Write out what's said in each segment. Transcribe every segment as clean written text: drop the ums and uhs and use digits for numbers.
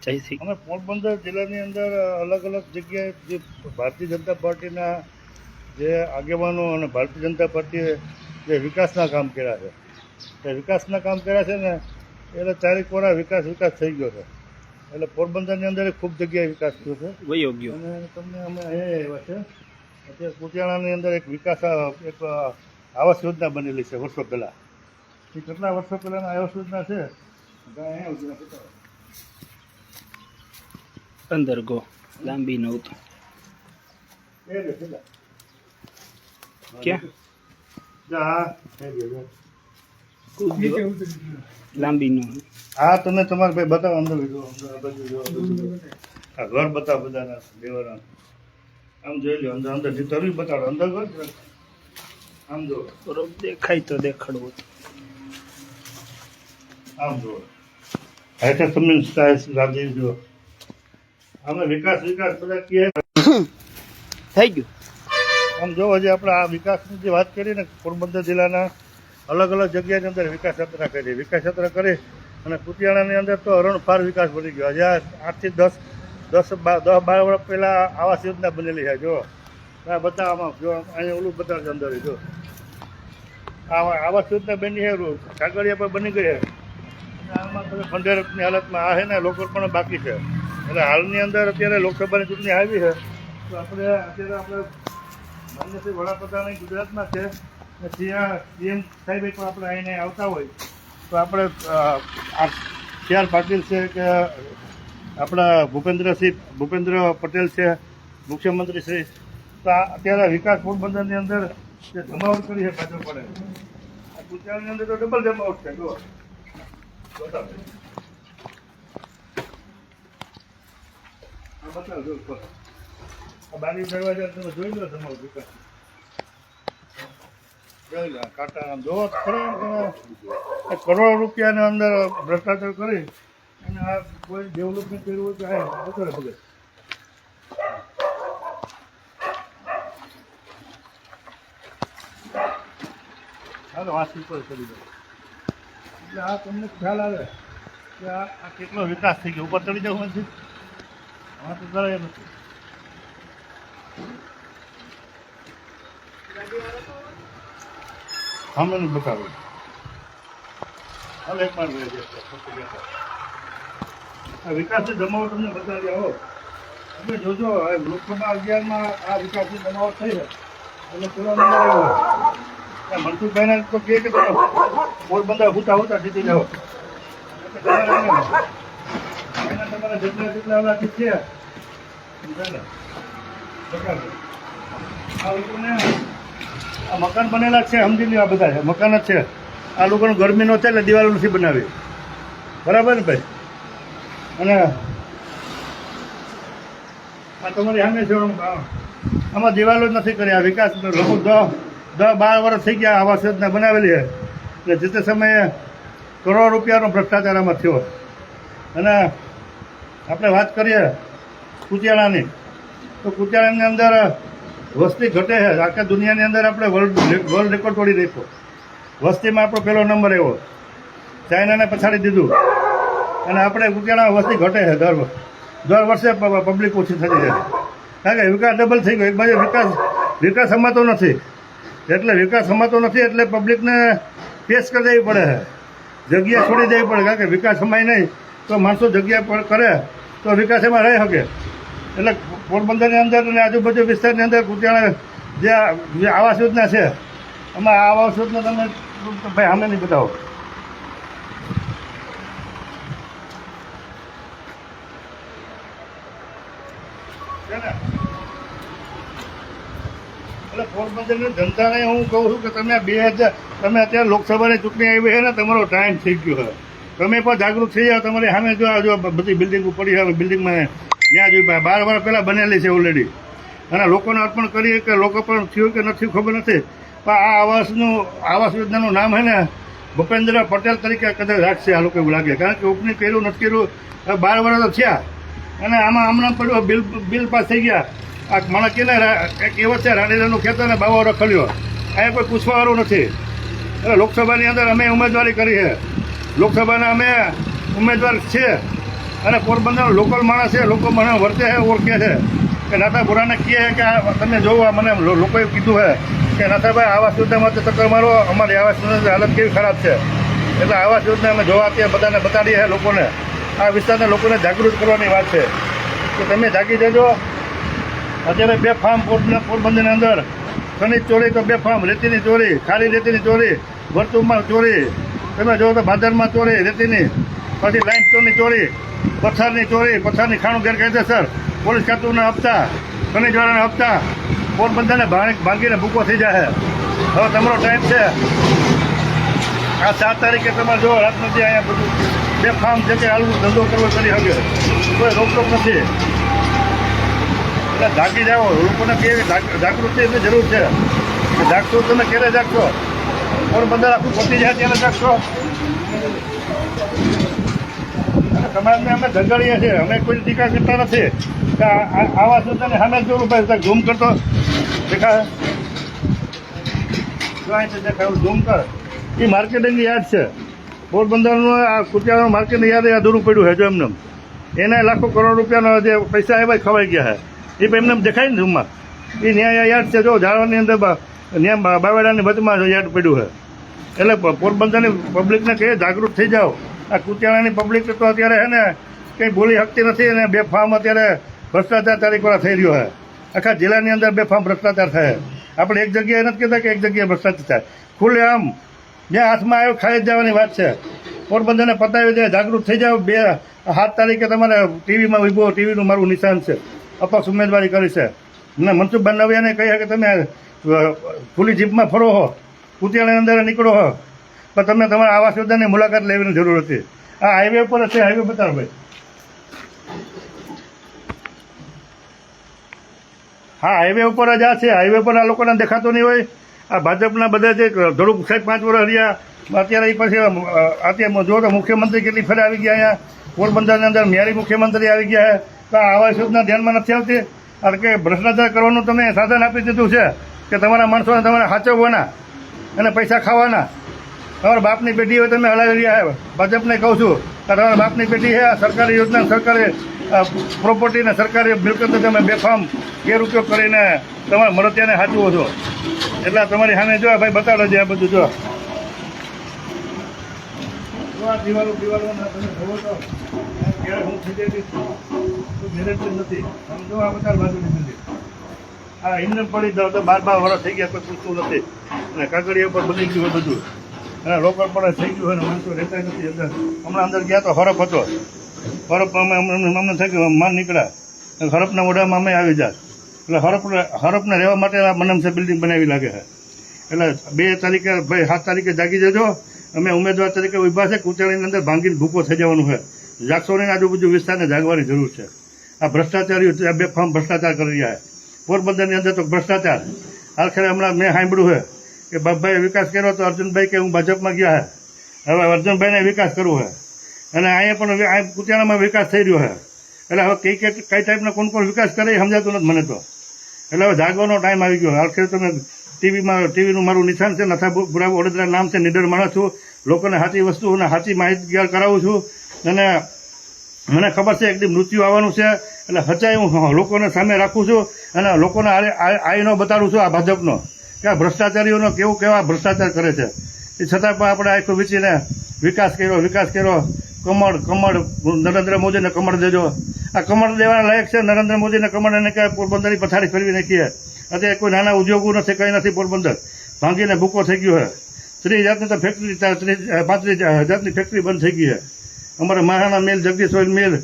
જયશ્રી અમે પોરબંદર જિલ્લાની અંદર અલગ અલગ જગ્યાએ જે ભારતીય જનતા પાર્ટીના જે આગેવાનો અને ભારતીય જનતા પાર્ટીએ જે વિકાસના કામ કર્યા છે એ વિકાસના કામ કર્યા છે ને એટલે ચારેક વાર વિકાસ થઈ ગયો છે. એટલે પોરબંદરની અંદર ખૂબ જગ્યાએ વિકાસ થયો છે વયોગ્ય અને તમને અમે અહીંયા આવ્યા છે. અત્યારે કુતિયાણાની અંદર એક વિકાસ એક આવાસ યોજના બનેલી છે વર્ષો પહેલાં. એ કેટલા વર્ષો પહેલાંની આવાસ યોજના છે અહીંયા સુધી બતાવો. અંદર ગો લાંબી નહોતું ક્યાં લાંબી નું હા તમે તમારે ભાઈ બતાવો અંદર આ ઘર બતાવો બધાના દેવાના. આમ જોઈ લો અંદર અંદર તરવી બતાવો અંદર ઘર આમ જો બરોબર દેખાય તો દેખાડવું આમ જો હેઠળ તમે રાજી જો અમે વિકાસ બધા કહે થઈ ગયું. આમ જો હજી આપણે આ વિકાસની જે વાત કરી ને પોરબંદર જિલ્લાના અલગ અલગ જગ્યાની અંદર વિકાસ યાત્રા કરી અને કુતિયાણાની અંદર તો હરણફાર વિકાસ બની ગયો. હજી 8 થી 10-12 વર્ષ પહેલાં આવાસ યોજના બનેલી છે. જો આ બતાવવામાં જો અહીંયા ઓલું બતાવશે અંદર જો આવાસ યોજના બની છે કાગળિયા પર બની ગઈ છે અને આમાં તમે ખંડેરની હાલતમાં આ છે ને લોકો પણ બાકી છે. એટલે હાલની અંદર અત્યારે લોકસભાની ચૂંટણી આવી છે તો અત્યારે માન્ય શ્રી વડાપ્રધાન ગુજરાતમાં છે સીએમ સાહેબ પણ આપણે અહીં આવતા હોય તો આપણે CR પાટીલ છે કે આપણા ભૂપેન્દ્ર પટેલ છે મુખ્યમંત્રી શ્રી. તો અત્યારે વિકાસ પોરબંદરની અંદર જે જમાવટ કરી છે પાછળ પડે આ ગુજરાતની અંદર તો ડબલ જમાવટ છે. જો બતાવો બતાવજો આ બારી દરવાજા તમે જોઈ લો જમાવટ વિકાસ કાંટા આમ જોવો કરોડો રૂપિયાની અંદર ભ્રષ્ટાચાર કરી અને આ કોઈ ડેવલપમેન્ટ કર્યું હોય તો આ બતાવે ભગત. હાલો આ સ્વીકાર કરી દો એટલે આ તમને ખ્યાલ આવે કે આ કેટલો વિકાસ થઈ ગયો. ઉપર ચડી જવું નથી આ તો જરાય નથી. સામે નહીં બતાવો હાલ એક વાર આ વિકાસની જમાવટ તમને બતાવી આવો તમે જોજો લોકસભા 11માં આ વિકાસની જમાવટ થઈ છે એટલે પેલો નંબર આવ્યો મનસુખભાઈને તો કહે કે તમે પોરબંદર હુતા જીતી જાઓ તમારા જેટલા ઓલા છે આ લોકોને આ મકાન બનેલા છે સમજી લો. આ બધા મકાન જ છે. આ લોકોને ગરમી નો છે એટલે દિવાલો નથી બનાવી બરાબર ને ભાઈ. અને આ તમારી સામે છે આમાં દિવાલો જ નથી કરી. આ વિકાસ લોકો 10-12 વર્ષ થઈ ગયા આવાસ યોજના બનાવેલી છે એટલે જે તે સમયે કરોડો રૂપિયાનો ભ્રષ્ટાચાર આમાં થયો. અને આપણે વાત કરીએ કુતિયાણાની તો કુતિયાણાની અંદર વસ્તી ઘટે છે. આખા દુનિયાની અંદર આપણે વર્લ્ડ રેકોર્ડ તોડી નાખ્યો. વસ્તીમાં આપણો પહેલો નંબર આવ્યો. ચાઇનાને પછાડી દીધું અને આપણે કુતિયાણા વસ્તી ઘટે છે દર વર્ષે પબ્લિક ઓછી થતી જાય કારણ કે વિકાસ ડબલ થઈ ગયો. એક બાજુ વિકાસ સમાતો નથી એટલે પબ્લિકને પેશ કરી દેવી પડે છે. જગ્યા છોડી દેવી પડે કારણ કે વિકાસ સમાય નહીં તો માણસો જગ્યા પર કરે તો વિકાસ એમાં રહી શકે. એટલે પોરબંદરની અંદર અને આજુબાજુ વિસ્તારની અંદર કુતિયાણા જે આવાસ યોજના છે એમાં આ આવાસ યોજના તમે ભાઈ સામે નહીં બતાવો. એટલે પોરબંદરની જનતાને હું કહું છું કે તમે તમે અત્યારે લોકસભાની ચૂંટણી આવી છે ને તમારો ટાઈમ થઈ ગયો છે. તમે પણ જાગૃત થઈ જાઓ. તમારી સામે જો બધી બિલ્ડિંગો પડી આવે બિલ્ડિંગમાં ત્યાં જોઈ 12 વર્ષ પહેલાં બનેલી છે ઓલરેડી અને લોકોને અર્પણ કરીએ કે લોકો પણ થયું કે નથી ખબર નથી પણ આ આવાસ યોજનાનું નામ છે ને ભૂપેન્દ્ર પટેલ તરીકે કદાચ રાખશે આ લોકો એવું લાગે કારણ કે ઓપનિંગ કર્યું નથી કર્યું 12 વર્ષ તો થયા અને આમાં હમણાં પડ્યું બિલ પાસ થઈ ગયા. આ માણસ કે એક એવો છે રાણીલાલનું ખેતર ને બાવો રખડ્યો અહીંયા કોઈ પૂછવાવાળું નથી. એટલે લોકસભાની અંદર અમે ઉમેદવારી કરી છે. લોકસભાના અમે ઉમેદવાર છે અને પોરબંદર લોકલ માણસ છે, લોકો મને વર્તે છે, ઓળખે છે કે નાથા બોરાને કહે છે કે આ તમે જોવો મને લોકોએ કીધું છે કે નાથાભાઈ આવાસ યોજનામાં ચક્કર મારો, અમારી આવાસ યોજનાની હાલત કેવી ખરાબ છે. એટલે આવાસ યોજના અમે જોવા ત્યાં બધાને બતાડીએ છે લોકોને. આ વિસ્તારના લોકોને જાગૃત કરવાની વાત છે કે તમે જાગી જજો. અત્યારે બે ફાર્મ પોરબંદરની અંદર ખનીજ ચોરી તો બે ફાર્મ, રેતીની ચોરી, ખાલી રેતીની ચોરી, વર્તુળમાં ચોરી, તમે જોવો તો ભાદરમાં ચોરી રેતીની, પછી લાઇમસ્ટોનની ચોરી, પથ્થરની ચોરી, પથ્થરની ખાણું ગેરકાયદેસર, પોલીસ ખાતુના હપ્તા, ખનીજવાળાના હપ્તા, પોરબંદરને ભાંગીને ભૂકો થઈ જાય. હવે તમારો ટાઈમ છે. આ 7 તારીખે તમારે જો રાત નથી અહીંયા બધું બે ફાર્મ છે કે હાલવું ધંધો કરવો કરી શકે, કોઈ રોકટોક નથી. એટલે જાગી જાઓ, લોકોને કેવી જાગૃતિની જરૂર છે. જાગશો તમે ક્યારે જાગશો? પોરબંદર આખું પતી જાય ત્યારે જાગશો. અને સમાજને અમે ધંધડીએ છીએ, અમે કોઈ ટીકા કરતા નથી કે આવા સૂચનાને સામે જોવું ભાઈ ઝૂમ કરતો દેખાય, દેખાય ઝૂમ કર. એ માર્કેટિંગ યાર્ડ છે પોરબંદરનું. આ કુતિયાનું માર્કેટિંગ યાર્ડ અધૂરું પડ્યું છે જો એમને. એને લાખો કરોડ રૂપિયાનો જે પૈસા આવ્યા ખવાઈ ગયા છે. એ એમને દેખાય ને ઝૂમમાં. એ ન્યાય યાર્ડ છે જો ઝાડવાની અંદર ન્યા બાવેડાની વચમાં યાર્ડ પડ્યું છે. એટલે પોરબંદરની પબ્લિકને કહે જાગૃત થઈ જાઓ. આ કુતિયાણાની પબ્લિક તો અત્યારે છે ને કંઈ બોલી શકતી નથી. અને બે ફાર્મ અત્યારે ભ્રષ્ટાચાર તારીખવાળા થઈ રહ્યો છે. આખા જિલ્લાની અંદર બે ફાર્મ ભ્રષ્ટાચાર થાય. આપણે એક જગ્યાએ નથી કહેતા કે એક જગ્યાએ ભ્રષ્ટાચાર થાય. ખુલ્લે આમ જ્યાં હાથમાં આવ્યો ખાઈ જ જવાની વાત છે. પોરબંદરને પતાવી દે, જાગૃત થઈ જાવ. 7 તારીખે તમારે ટીવીમાં વિભો, ટીવીનું મારું નિશાન છે, અપક્ષ ઉમેદવારી કરી છે. મને મનસુખ બાંધવિયાને કહ્યા કે તમે ખુલ્લી જીપમાં ફરો હો, કુતિયાણાની અંદર નીકળો હો, પણ તમને તમારા આવાસ યોજનાની મુલાકાત લેવાની જરૂર હતી. આ હાઈવે પર છે, હાઈવે બતાવો ભાઈ. હા, હાઈવે ઉપર જ આ છે. હાઈવે પર આ લોકોને દેખાતો નહીં હોય. આ ભાજપના બધા જે થોડુંક સાહેબ 5 વર્ષ રહ્યા, અત્યારે એ પછી અત્યારે જો તો મુખ્યમંત્રી કેટલી ફેર આવી ગયા અહીંયા પોરબંદરની અંદર, મ્યારી મુખ્યમંત્રી આવી ગયા છે. તો આ આવાસ યોજના ધ્યાનમાં નથી આવતી. કારણ કે ભ્રષ્ટાચાર કરવાનું તમે સાધન આપી દીધું છે કે તમારા માણસોને તમારે સાચવવાના અને પૈસા ખાવાના. તમારા બાપની પેઢી હોય તમે હલાવી રહ્યા છે. ભાજપને કહું છું કે તમારા બાપની પેઢી છે. સરકારી યોજના, સરકારી પ્રોપર્ટીને, સરકારી મિલકતને તમે બેફામ ગેરઉપયોગ કરીને તમારા મળતિયાને સાચવો છો. એટલે તમારી સામે જો ભાઈ બતાડો છે આ બધું. જો આ દિવાલો તમે જોવો તો ક્યારે હું થઈ જાય ગેરંટી નથી. તમે જો આ બધા બાજુની મંદિર આ ઇન્જન પડી જાવ તો 12 વર્ષ થઈ ગયા, કોઈ પૂછતું નથી. અને કાગળિયા ઉપર બની ગયું હોય બધું, અને રોકડ પણ થઈ ગયું હોય ને માણસો રહેતા નથી. અંદર હમણાં અંદર ગયા તો હરફ હતો. હરફ અમને થઈ ગયું માન નીકળ્યા, હરફના ઓઢામાં અમે આવી જાય. એટલે હરફને રહેવા માટે આ મનમસે બિલ્ડિંગ બનાવી લાગે છે. એટલે 2 તારીખે ભાઈ 7 તારીખે જાગી જજો. અમે ઉમેદવાર તરીકે ઊભા છે. કુતિયાણાની અંદર ભાંગીને ભૂકો થઈ જવાનું છે. જાગસોની આજુબાજુ વિસ્તારને જાગવાની જરૂર છે. આ ભ્રષ્ટાચારીઓ બે ફાર્મ ભ્રષ્ટાચાર કરી રહ્યા છે પોરબંદરની અંદર. તો ભ્રષ્ટાચાર આખરે હમણાં મેં સાંભળ્યું છે કે બાપભાઈએ વિકાસ કર્યો તો અર્જુનભાઈ કે હું ભાજપમાં ગયા છે. હવે અર્જુનભાઈને વિકાસ કરવો છે. અને અહીંયા પણ કુતિયાણામાં વિકાસ થઈ રહ્યો છે. એટલે હવે કઈ ટાઈપના કોણ વિકાસ કરે એ સમજાતું નથી મને તો. એટલે હવે જાગવાનો ટાઈમ આવી ગયો. આખરે તમે ટીવીનું મારું નિશાન છે, નથા બુરાવ વડોદરા નામ છે. નિડર માણસ છું, લોકોને સાચી વસ્તુ અને સાચી માહિતગાર કરાવું છું. અને મને ખબર છે એકદમ મૃત્યુ આવવાનું છે. એટલે સચ્ચાઈ હું લોકોને સામે રાખું છું અને લોકોને આઈનો બતાડું છું આ ભાજપનો કે આ ભ્રષ્ટાચારીઓનો કેવા ભ્રષ્ટાચાર કરે છે. એ છતાં પણ આપણે આખું વીંચીને વિકાસ કર્યો. કમળ નરેન્દ્ર મોદીને કમળ દેજો. આ કમળ દેવાના લાયક છે નરેન્દ્ર મોદીને કમળ, એને કે પોરબંદરની પથારી ફેરવી નાખીએ. અત્યારે કોઈ નાના ઉદ્યોગો નથી, કંઈ નથી. પોરબંદર ભાંગીને ભૂકો થઈ ગયો છે. 30 જાતની તો ફેક્ટરી, 35 જાતની ફેક્ટરી બંધ થઈ ગઈ છે. અમારે મહારાણા મિલ, જગદીશ ઓઇલ મિલ,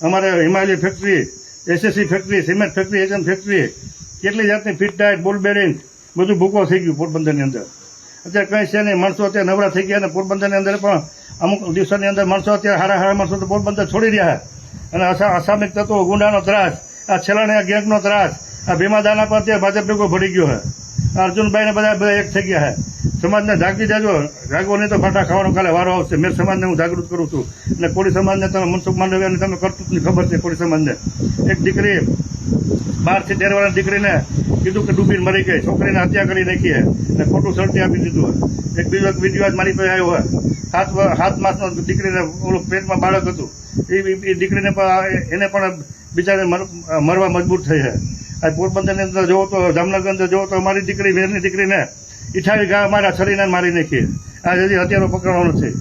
અમારે Himalaya factory, SSC factory, cement factory, agent factory, કેટલી જાતની ફિટ ટાયર, બોલ બેરિંગ, બધું ભૂકો થઈ ગયું પોરબંદરની અંદર. અત્યારે કંઈ છે નહીં. માણસો અત્યારે નવરા થઈ ગયા. અને પોરબંદરની અંદર પણ અમુક દિવસોની અંદર માણસો અત્યારે હારા માણસો તો પોરબંદર છોડી રહ્યા. અને અસામિક તત્વો, ગુંડાનો ત્રાસ, આ છેલ્લાને ગેંગનો ત્રાસ, આ ભીમાદાના પર અત્યારે ભાજપ ભેગો ભળી ગયો છે. અર્જુનભાઈને બધા એક થઈ ગયા છે. સમાજને જાગી જાજો. જાગવો નહીં તો ફાટા ખાવાનો કાલે વારો આવશે. મેં સમાજને હું જાગૃત કરું છું. અને કોળી સમાજને તમે મનસુખ માંડવિયાને તમે કરતૂતની ખબર છે. કોળી સમાજને એક દીકરી 12 થી 13 વર્ષની દીકરીને કીધું કે ડૂબીને મરી ગઈ, છોકરીને હત્યા કરી નાખી છે અને ખોટું સર્ટી આપી દીધું. એક બીજો વિડીયો મારી પાસે આવ્યો હોય. 7 માસનો દીકરીને ઓલું પેટમાં બાળક હતું, એ દીકરીને પણ એને પણ બિચારે મરવા મજબૂર થઈ છે. આ પોરબંદરની અંદર જોવો તો જામનગર અંદર જોવો તો અમારી દીકરી વેરની દીકરીને 28 ઘા મારા શરીરને મારી નાખી. આ હજી હથિયારો પકડવાનો નથી.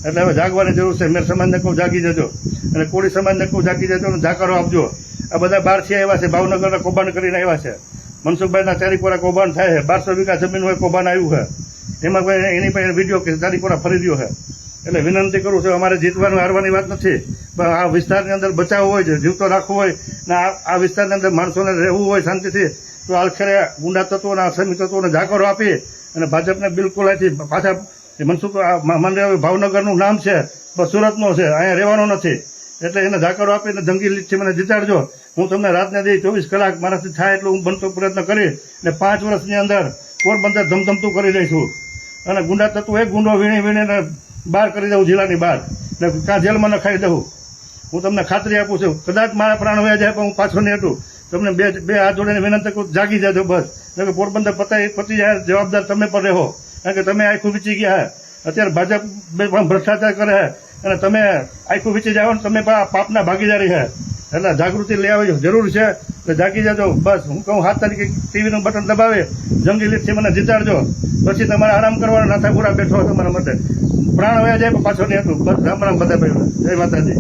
એટલે હવે જાગવાની જરૂર છે. મેર સમાજને કહું જાગી જજો, અને કોળી સમાજને કહું જાગી જજો અને જાકારો આપજો. આ બધા બહારથી આવ્યા છે, ભાવનગરના કૌભાંડ કરીને આવ્યા છે. મનસુખભાઈના ચારીપોરા કૌભાંડ થાય છે. 1200 વીઘા જમીન હોય કૌભાંડ આવ્યું છે. એમાં કોઈ એની પાસે વિડીયો કે ચારીપોરા ફરી રહ્યો છે. એટલે વિનંતી કરું છું, અમારે જીતવાનું હારવાની વાત નથી, પણ આ વિસ્તારની અંદર બચાવ હોય છે, જીવતો રાખવો હોય ને આ વિસ્તારની અંદર માણસોને રહેવું હોય શાંતિથી, તો આખરે ગુંડા તત્વોના અસમી તત્વોને જાકારો આપી અને ભાજપને બિલકુલ અહીંથી પાછા મનસુખ મને ભાવનગરનું નામ છે પણ સુરતનો છે, અહીંયા રહેવાનો નથી. એટલે એને જાકારો આપીને જંગી લીટથી મને જીતાડજો. હું તમને રાતને દી 24 કલાક મારાથી થાય એટલું હું બનતો પ્રયત્ન કરી અને 5 વર્ષની અંદર પોરબંદર ધમધમતું કરી દઈશું. અને ગુંડા તત્વો એક ગુંડો વીણીને બહાર કરી દઉં, જિલ્લાની બહાર, એટલે કાં જેલમાં નખાઈ દઉં. હું તમને ખાતરી આપું છું, કદાચ મારા પ્રાણ વયા જાય પણ હું પાછો નહીં હટું. તમને બે હાથ જોડીને વિનંતી કરું, જાગી જજો બસ. કારણ કે પોરબંદર પતી જાય જવાબદાર તમે પણ રહો, કારણ કે તમે આખું વીચી ગયા. અત્યારે ભાજપ પણ ભ્રષ્ટાચાર કરે છે અને તમે આખું વીચી જાઓ ને તમે પાપના ભાગીદારી છે. એટલે જાગૃતિ લઈ આવી જરૂર છે, એટલે જાગી જજો બસ. હું કહું 7 તારીખે ટીવીનું બટન દબાવે, જંગી લીટથી મને જીતાડજો, પછી તમારે આરામ કરવાનો નાથાપુરા બેઠો તમારા માટે. પ્રાણ વયા જાય પણ પાછો નહીં હતું. બસ રામ રામ બધા ભાઈઓ, જય માતાજી.